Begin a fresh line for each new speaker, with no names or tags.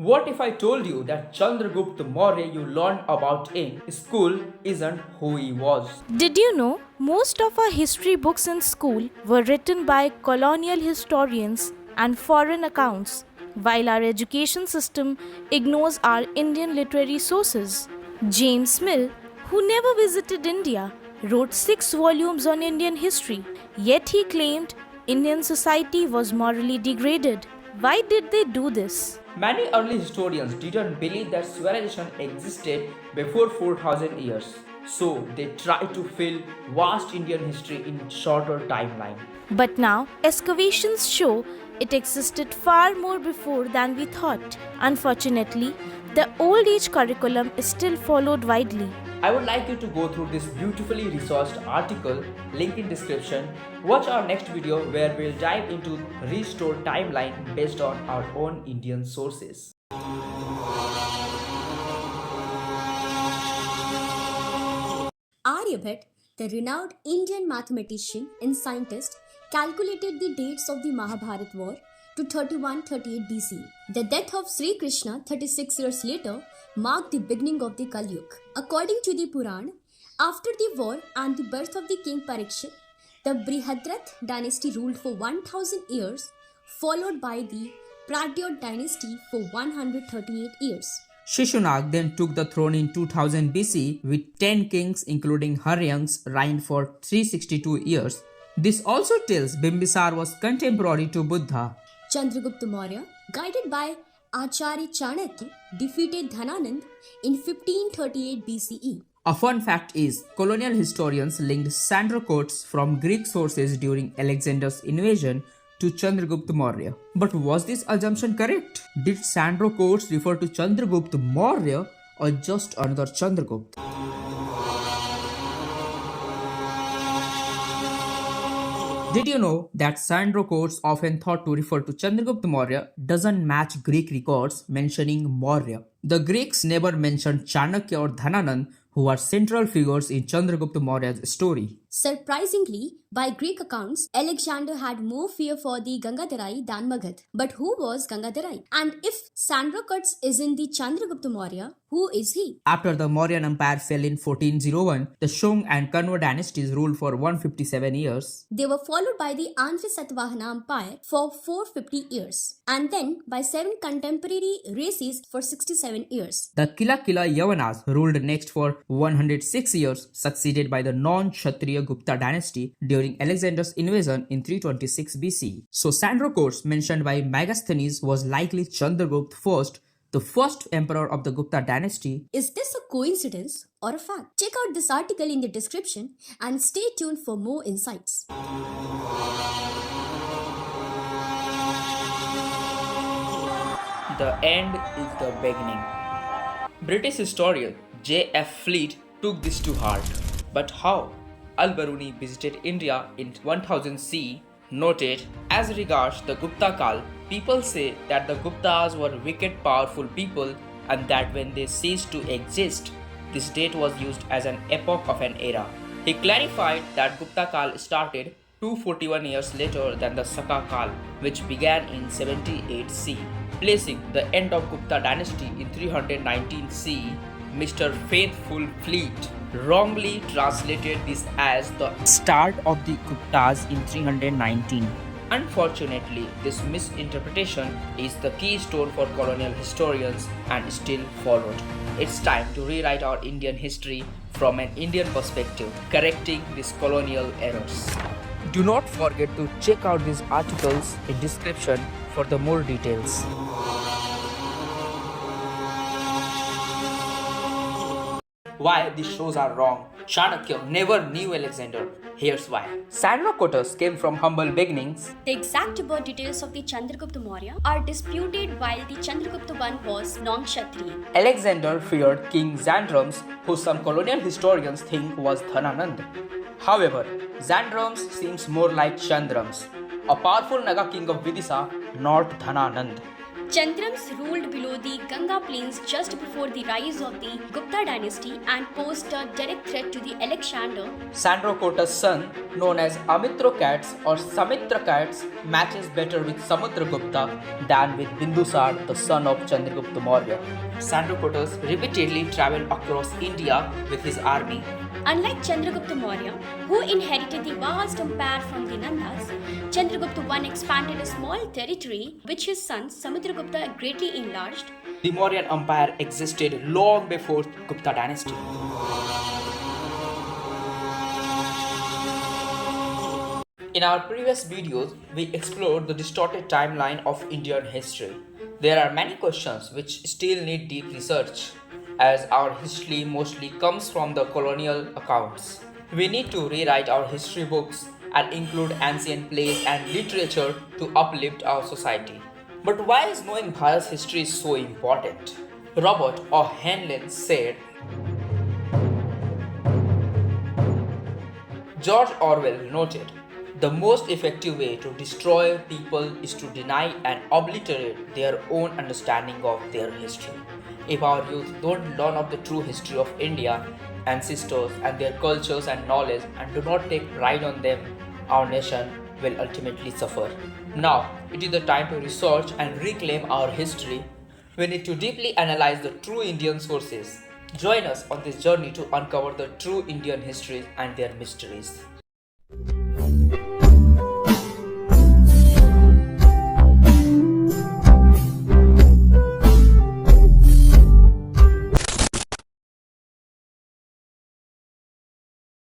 What if I told you that Chandragupta Maurya you learned about in school isn't who he was?
Did you know most of our history books in school were written by colonial historians and foreign accounts, while our education system ignores our Indian literary sources? James Mill, who never visited India, wrote 6 volumes on Indian history, yet he claimed Indian society was morally degraded. Why did they do this?
Many early historians didn't believe that civilization existed before 4000 years, so they tried to fill vast Indian history in shorter timeline.
But now, excavations show it existed far more before than we thought. Unfortunately, the old age curriculum is still followed widely.
I would like you to go through this beautifully researched article, link in description. Watch our next video where we'll dive into restored timeline based on our own Indian sources.
Aryabhatta, the renowned Indian mathematician and scientist, calculated the dates of the Mahabharat war to 3138 BC. The death of Sri Krishna 36 years later marked the beginning of the Kali Yuga. According to the Puran, after the war and the birth of the king Parikshit, the Brihadrath dynasty ruled for 1000 years, followed by the Pradyot dynasty for 138 years.
Shishunag then took the throne in 2000 BC with 10 kings including Haryangs reigned for 362 years. This also tells Bimbisar was contemporary to Buddha.
Chandragupta Maurya, guided by Acharya Chanakya, defeated Dhananand in 1538 BCE.
A fun fact is, colonial historians linked Sandrocottus from Greek sources during Alexander's invasion to Chandragupta Maurya. But was this assumption correct? Did Sandrocottus refer to Chandragupta Maurya or just another Chandragupta? Did you know that Sandrocottus, often thought to refer to Chandragupta Maurya, doesn't match Greek records mentioning Maurya? The Greeks never mentioned Chanakya or Dhananand, who are central figures in Chandragupta Maurya's story.
Surprisingly, by Greek accounts, Alexander had more fear for the Gangadharai than Magad. But who was Gangadharai? And if Sandrocottus is in the Chandragupta Maurya, who is he?
After the Mauryan Empire fell in 1401, the Shung and Kanva dynasties ruled for 157 years.
They were followed by the Satavahana Empire for 450 years, and then by 7 contemporary races for 67 years.
The Kila Yavanas ruled next for 106 years, succeeded by the non-Kshatriya Gupta dynasty during Alexander's invasion in 326 BC. So Sandrocottus, mentioned by Megasthenes, was likely Chandragupta I, the first emperor of the Gupta dynasty.
Is this a coincidence or a fact? Check out this article in the description and stay tuned for more insights.
The end is the beginning. British historian J.F. Fleet took this to heart. But how? Al-Beruni visited India in 1000 CE, noted, as regards the Gupta Kal, people say that the Guptas were wicked powerful people and that when they ceased to exist, this date was used as an epoch of an era. He clarified that Gupta Kal started 241 years later than the Saka Kal, which began in 78 CE, placing the end of Gupta dynasty in 319 CE. Mr. Faithful Fleet wrongly translated this as the start of the Guptas in 319. Unfortunately, this misinterpretation is the keystone for colonial historians and still followed. It's time to rewrite our Indian history from an Indian perspective, correcting these colonial errors. Do not forget to check out these articles in description for the more details. Why these shows are wrong. Chanakya never knew Alexander. Here's why. Sandrocottus came from humble beginnings.
The exact birth details of the Chandragupta Maurya are disputed while the Chandragupta I was non-Kshatriya.
Alexander feared King Xandrames, who some colonial historians think was Dhananand. However, Xandrames seems more like Chandrames, a powerful Naga king of Vidisha, not Dhananand.
Xandrames ruled below the Ganga plains just before the rise of the Gupta dynasty and posed a direct threat to the Alexander.
Sandrocottus' son, known as Amitro-chades or Samitra-chades, matches better with Samudragupta than with Bindusar, the son of Chandragupta Maurya. Sandrocottus repeatedly traveled across India with his army.
Unlike Chandragupta Maurya, who inherited the vast empire from the Nandas, Chandragupta I expanded a small territory which his son Samudragupta greatly enlarged.
The Mauryan Empire existed long before Gupta dynasty. In our previous videos, we explored the distorted timeline of Indian history. There are many questions which still need deep research, as our history mostly comes from the colonial accounts. We need to rewrite our history books and include ancient plays and literature to uplift our society. But why is knowing Bharat's history so important? Robert or Henlin said, George Orwell noted, the most effective way to destroy people is to deny and obliterate their own understanding of their history. If our youth don't learn of the true history of India, ancestors and their cultures and knowledge and do not take pride on them, our nation will ultimately suffer. Now, it is the time to research and reclaim our history. We need to deeply analyze the true Indian sources. Join us on this journey to uncover the true Indian histories and their mysteries.